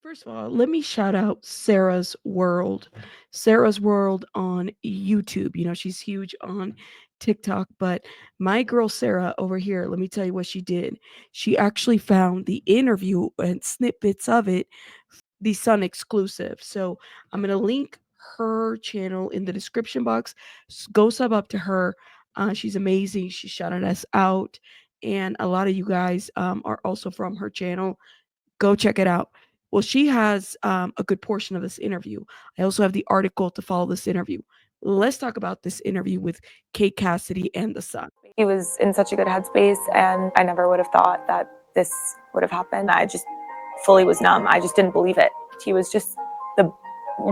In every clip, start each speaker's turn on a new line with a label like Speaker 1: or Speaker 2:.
Speaker 1: First of all, let me shout out Sarah's World. Sarah's World on YouTube. You know, she's huge on TikTok, but my girl Sarah over here, let me tell you what she did. She actually found the interview and snippets of it, the Sun exclusive. So I'm going to link her channel in the description box. Go sub up to her. She's amazing. She shouted us out. And a lot of you guys are also from her channel. Go check it out. Well, she has a good portion of this interview. I also have the article to follow this interview. Let's talk about this interview with Kate Cassidy and the Sun.
Speaker 2: He was in such a good headspace, and I never would have thought that this would have happened. I just fully was numb. I just didn't believe it. He was just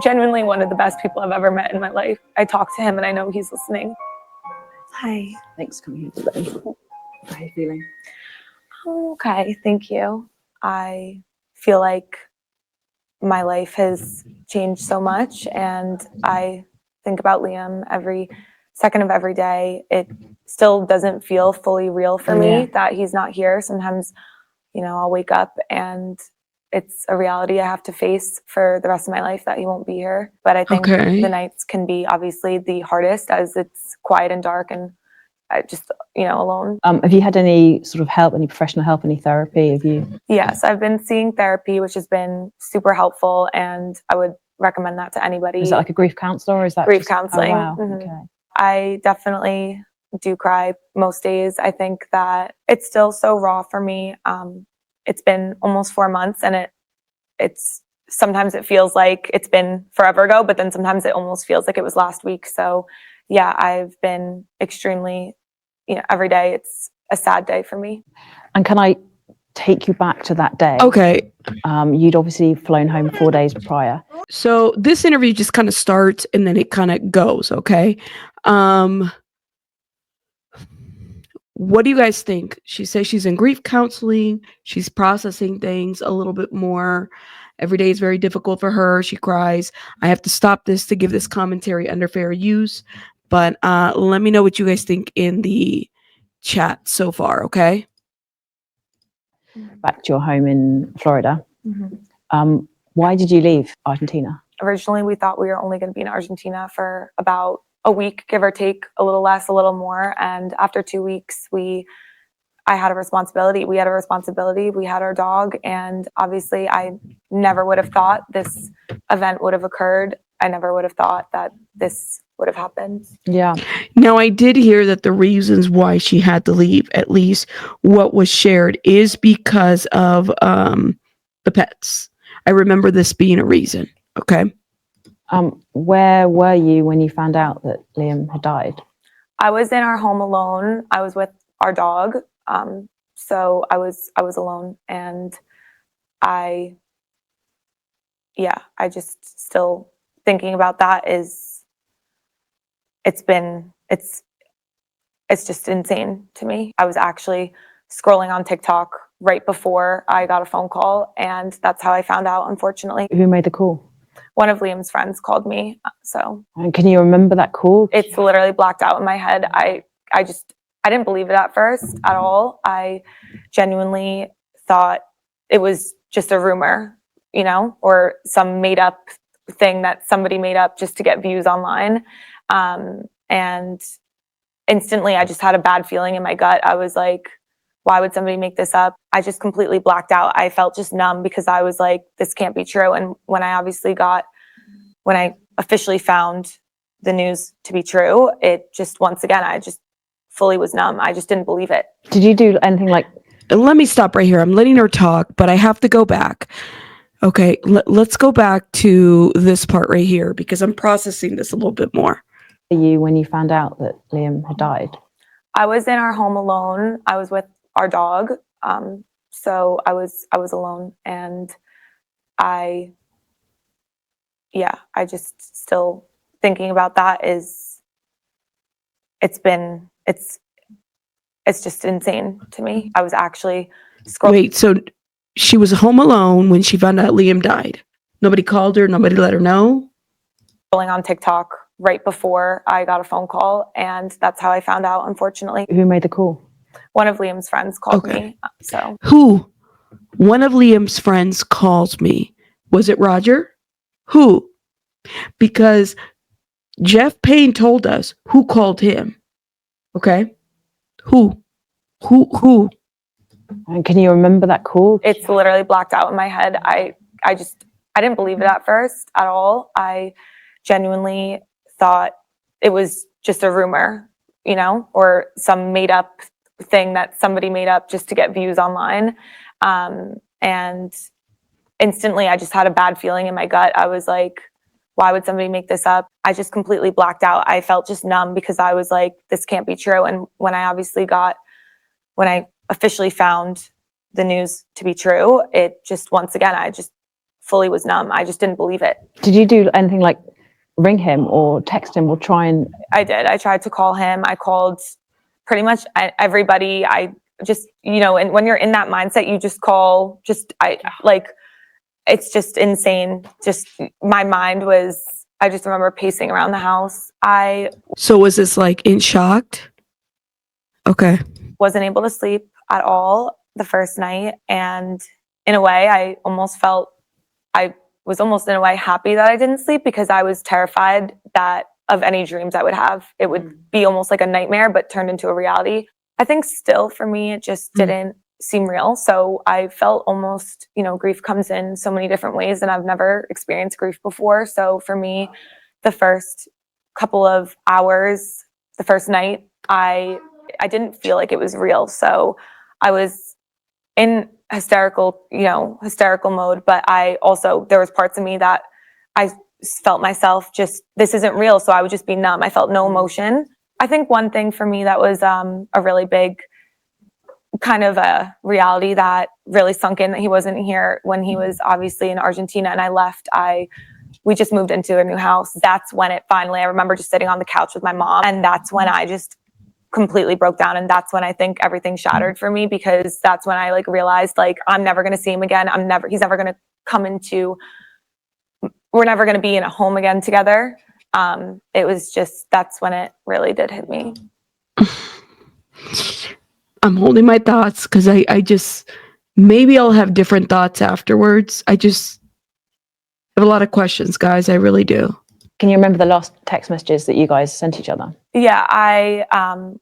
Speaker 2: genuinely one of the best people I've ever met in my life. I talked to him, and I know he's listening. Hi.
Speaker 3: Thanks for coming here today. How are you feeling?
Speaker 2: Okay, thank you. I feel like my life has changed so much, and I think about Liam every second of every day. It still doesn't feel fully real for me that he's not here. Sometimes, I'll wake up and it's a reality I have to face for the rest of my life that he won't be here. But I think the nights can be obviously the hardest as it's quiet and dark and I just, alone.
Speaker 3: Have you had any sort of help, any professional help, any therapy? Have you?
Speaker 2: Yes, I've been seeing therapy, which has been super helpful, and I would recommend that to anybody.
Speaker 3: Is that like a grief counselor, or is that
Speaker 2: grief counseling?
Speaker 3: Oh, wow.
Speaker 2: Mm-hmm.
Speaker 3: Okay.
Speaker 2: I definitely do cry most days. I think that it's still so raw for me. It's been almost 4 months, and it's sometimes it feels like it's been forever ago, but then sometimes it almost feels like it was last week. So yeah, I've been extremely, every day it's a sad day for me.
Speaker 3: And can I take you back to that day?
Speaker 1: Okay.
Speaker 3: You'd obviously flown home 4 days prior.
Speaker 1: So this interview just kind of starts and then it kind of goes, okay? What do you guys think? She says she's in grief counseling. She's processing things a little bit more. Every day is very difficult for her. She cries. I have to stop this to give this commentary under fair use. But let me know what you guys think in the chat so far, okay?
Speaker 3: Back to your home in Florida.
Speaker 2: Mm-hmm.
Speaker 3: Why did you leave Argentina?
Speaker 2: Originally, we thought we were only going to be in Argentina for about a week, give or take, a little less, a little more. And after 2 weeks, I had a responsibility. We had a responsibility. We had our dog. And obviously, I never would have thought this event would have occurred. I never would have thought that this would have happened.
Speaker 3: Yeah.
Speaker 1: Now, I did hear that the reasons why she had to leave, at least what was shared, is because of the pets. I remember this being a reason. Okay.
Speaker 3: Where were you when you found out that Liam had died?
Speaker 2: I was in our home alone. I was with our dog. So I was alone, and I just still thinking about that it's just insane to me. I was actually scrolling on TikTok right before I got a phone call, and that's how I found out, unfortunately.
Speaker 3: Who made the call?
Speaker 2: One of Liam's friends called me. So.
Speaker 3: And can you remember that call?
Speaker 2: It's literally blacked out in my head. I didn't believe it at first at all. I genuinely thought it was just a rumor, or some made up thing that somebody made up just to get views online. And instantly I just had a bad feeling in my gut. I was like, why would somebody make this up? I just completely blacked out. I felt just numb because I was like, this can't be true. And when I officially found the news to be true, it just, once again, I just fully was numb. I just didn't believe it.
Speaker 3: Did you do anything like...
Speaker 1: Let me stop right here. I'm letting her talk, but I have to go back. Okay, let's go back to this part right here because I'm processing this a little bit more.
Speaker 3: You when you found out that Liam had died?
Speaker 2: I was in our home alone. I was with our dog. So I was alone, and I just still thinking about that it's just insane to me. I was actually scrolling.
Speaker 1: Wait, so she was home alone when she found out Liam died. Nobody called her, nobody let her know?
Speaker 2: Scrolling on TikTok right before I got a phone call, and that's how I found out, unfortunately.
Speaker 3: Who made the call?
Speaker 2: One of Liam's friends called me. So
Speaker 1: who? One of Liam's friends called me. Was it Roger? Who? Because Jeff Payne told us who called him. Okay? Who? Who?
Speaker 3: And can you remember that call?
Speaker 2: It's literally blacked out in my head. I didn't believe it at first at all. I genuinely thought it was just a rumor, or some made up thing that somebody made up just to get views online. And instantly I just had a bad feeling in my gut. I was like, why would somebody make this up? I just completely blacked out. I felt just numb because I was like, this can't be true. And when I officially found the news to be true, it just, once again, I just fully was numb. I just didn't believe it.
Speaker 3: Did you do anything like ring him or text him or try and...
Speaker 2: I did. I tried to call him. I called pretty much everybody. I just, and when you're in that mindset, you just call, it's just insane. Just my mind was, I just remember pacing around the house.
Speaker 1: So was this like in shocked? Okay.
Speaker 2: Wasn't able to sleep at all the first night. And in a way, I was almost in a way happy that I didn't sleep, because I was terrified that of any dreams I would have. It would be almost like a nightmare, but turned into a reality. I think still for me, it just didn't seem real. So I felt almost, grief comes in so many different ways, and I've never experienced grief before. So for me, the first couple of hours, the first night, I didn't feel like it was real. So I was in hysterical mode, but there was parts of me that I felt myself just, this isn't real. So I would just be numb. I felt no emotion. I think one thing for me that was a really big kind of a reality that really sunk in, that he wasn't here when he was obviously in Argentina and I left. We just moved into a new house. That's when it finally, I remember just sitting on the couch with my mom, and that's when I just completely broke down. And that's when I think everything shattered for me, because that's when I realized I'm never going to see him again. He's never going to we're never going to be in a home again together. It was just, that's when it really did hit me.
Speaker 1: I'm holding my thoughts because I just, maybe I'll have different thoughts afterwards. I just have a lot of questions, guys. I really do.
Speaker 3: Can you remember the last text messages that you guys sent each other?
Speaker 2: Yeah,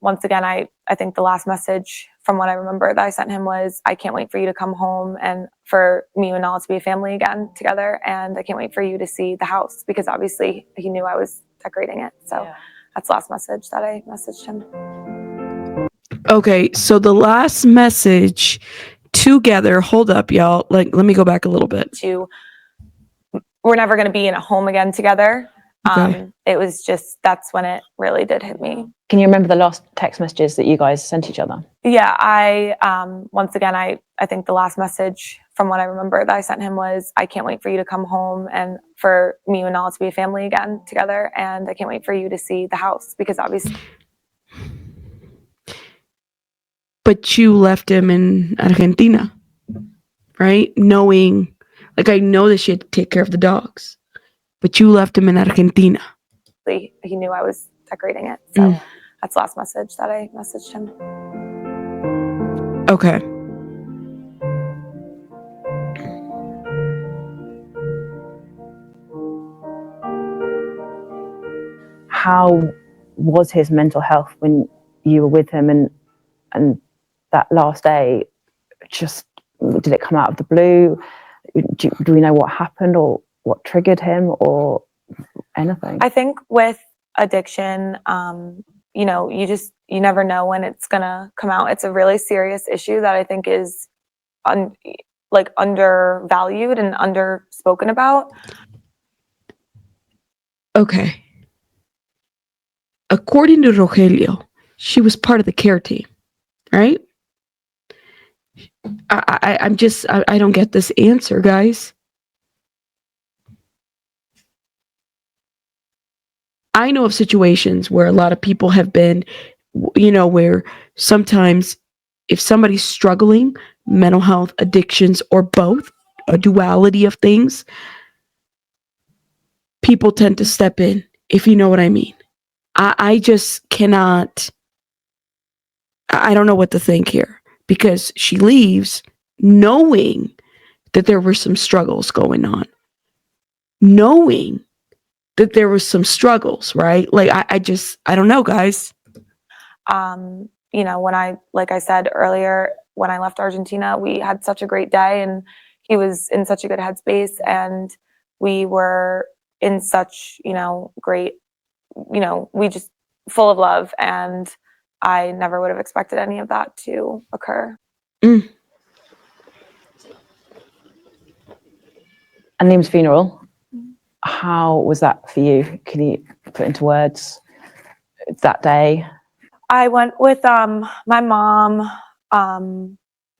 Speaker 2: once again, I think the last message from what I remember that I sent him was, I can't wait for you to come home and for me and Nala to be a family again together. And I can't wait for you to see the house, because obviously he knew I was decorating it. So that's the last message that I messaged him.
Speaker 1: Okay, so the last message together, hold up, y'all. Let me go back a little bit.
Speaker 2: We're never going to be in a home again together.
Speaker 1: Okay.
Speaker 2: It was just, that's when it really did hit me.
Speaker 3: Can you remember the last text messages that you guys sent each other?
Speaker 2: Yeah, once again, I think the last message from what I remember that I sent him was, I can't wait for you to come home and for me and Nala to be a family again together. And I can't wait for you to see the house, because obviously.
Speaker 1: But you left him in Argentina, right? Knowing, I know that she had to take care of the dogs, but you left him in Argentina.
Speaker 2: He knew I was decorating it. So that's the last message that I messaged him.
Speaker 1: Okay.
Speaker 3: How was his mental health when you were with him, and that last day, just, did it come out of the blue? Do we know what happened or what triggered him or anything?
Speaker 2: I think with addiction, you never know when it's gonna come out. It's a really serious issue that I think is undervalued and underspoken about.
Speaker 1: Okay. According to Rogelio, she was part of the care team, right? I don't get this answer, guys. I know of situations where a lot of people have been, where sometimes if somebody's struggling, mental health, addictions, or both, a duality of things, people tend to step in, if you know what I mean. I just cannot, I don't know what to think here, because she leaves knowing that there were some struggles going on. knowing that there was some struggles, right? Like I don't know, guys.
Speaker 2: You know, like I said earlier, when I left Argentina, we had such a great day, and he was in such a good headspace, and we were in such, you know, great, you know, we just full of love, and I never would have expected any of that to occur.
Speaker 3: And Liam's funeral, how was that for you? Can you put into words that day?
Speaker 2: I went with my mom,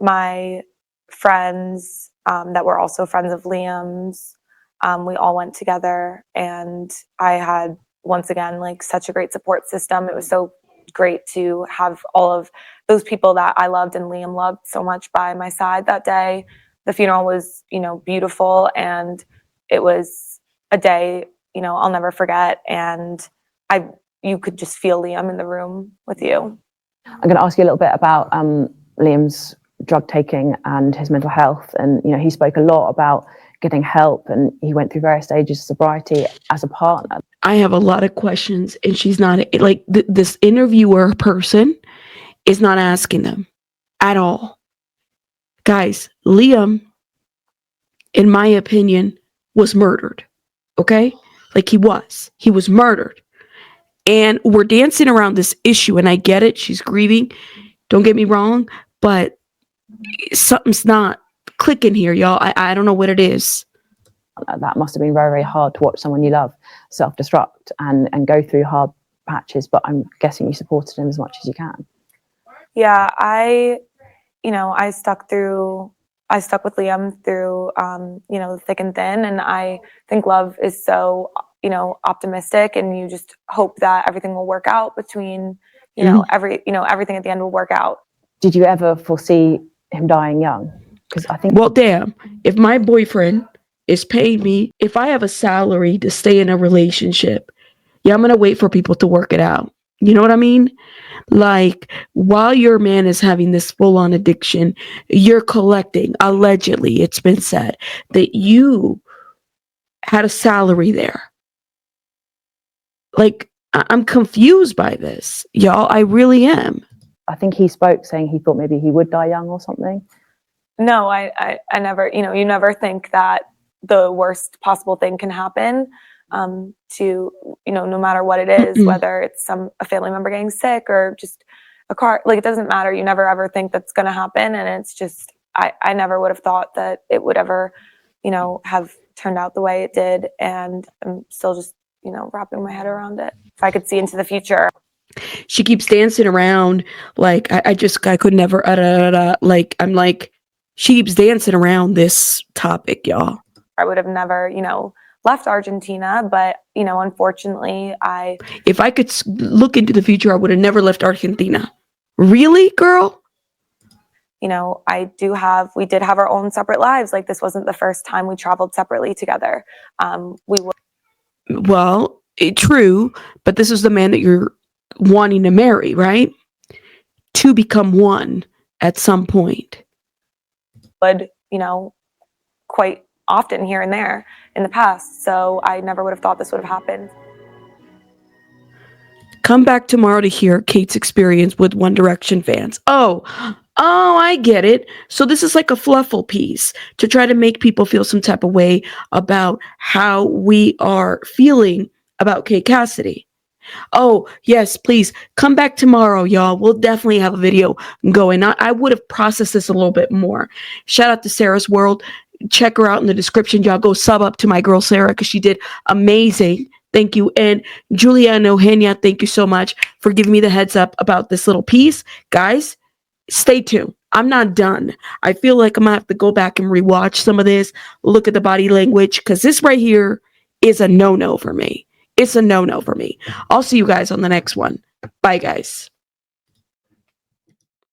Speaker 2: my friends that were also friends of Liam's. We all went together, and I had, once again, like such a great support system. It was so great to have all of those people that I loved and Liam loved so much by my side that day. The funeral was, you know, beautiful, and it was a day, you know, I'll never forget. And you could just feel Liam in the room with you.
Speaker 3: I'm going to ask you a little bit about Liam's drug taking and his mental health. And, you know, he spoke a lot about getting help, and he went through various stages of sobriety as a partner.
Speaker 1: I have a lot of questions, and she's not, like, this interviewer person is not asking them at all. Guys, Liam, in my opinion, was murdered. Okay? Like, he was murdered. And we're dancing around this issue, and I get it. She's grieving. Don't get me wrong, but something's not clicking here, y'all. I don't know what it is.
Speaker 3: That must have been very, very hard to watch someone you love self-destruct and go through hard patches, but I'm guessing you supported him as much as you can.
Speaker 2: Yeah, I stuck with Liam through, you know, thick and thin. And I think love is so, you know, optimistic, and you just hope that everything will work out between, you know, everything at the end will work out.
Speaker 3: Did you ever foresee him dying young? Because I think,
Speaker 1: well, damn, if my boyfriend is paying me, if I have a salary to stay in a relationship, yeah, I'm going to wait for people to work it out. You know what I mean? Like, while your man is having this full-on addiction, you're collecting, allegedly, it's been said, that you had a salary there. Like, I'm confused by this, y'all. I really am.
Speaker 3: I think he spoke saying he thought maybe he would die young or something.
Speaker 2: No, I never, you know, you never think that the worst possible thing can happen to, you know, no matter what it is, whether it's a family member getting sick or just a car, like, it doesn't matter. You never ever think that's going to happen. And it's just, I never would have thought that it would ever, you know, have turned out the way it did. And I'm still just, you know, wrapping my head around it. If I could see into the future.
Speaker 1: She keeps dancing around like I could never like, I'm like, she keeps dancing around this topic, y'all.
Speaker 2: I would have never, you know, left Argentina, but, you know, unfortunately,
Speaker 1: if I could look into the future, I would have never left Argentina. Really, girl?
Speaker 2: You know, we did have our own separate lives. Like, this wasn't the first time we traveled separately together.
Speaker 1: Well, true, but this is the man that you're wanting to marry, right? To become one at some point.
Speaker 2: But, you know, quite often here and there in the past. So I never would have thought this would have happened.
Speaker 1: Come back tomorrow to hear Kate's experience with One Direction fans. Oh, I get it. So this is like a fluffle piece to try to make people feel some type of way about how we are feeling about Kate Cassidy. Oh, yes, please come back tomorrow, y'all. We'll definitely have a video going. I would have processed this a little bit more. Shout out to Sarah's World. Check her out in the description. Y'all go sub up to my girl Sarah, because she did amazing. Thank you. And Julia and Ohenia, thank you so much for giving me the heads up about this little piece. Guys, stay tuned. I'm not done. I feel like I'm going to have to go back and rewatch some of this, look at the body language, because this right here is a no-no for me. It's a no-no for me. I'll see you guys on the next one. Bye, guys.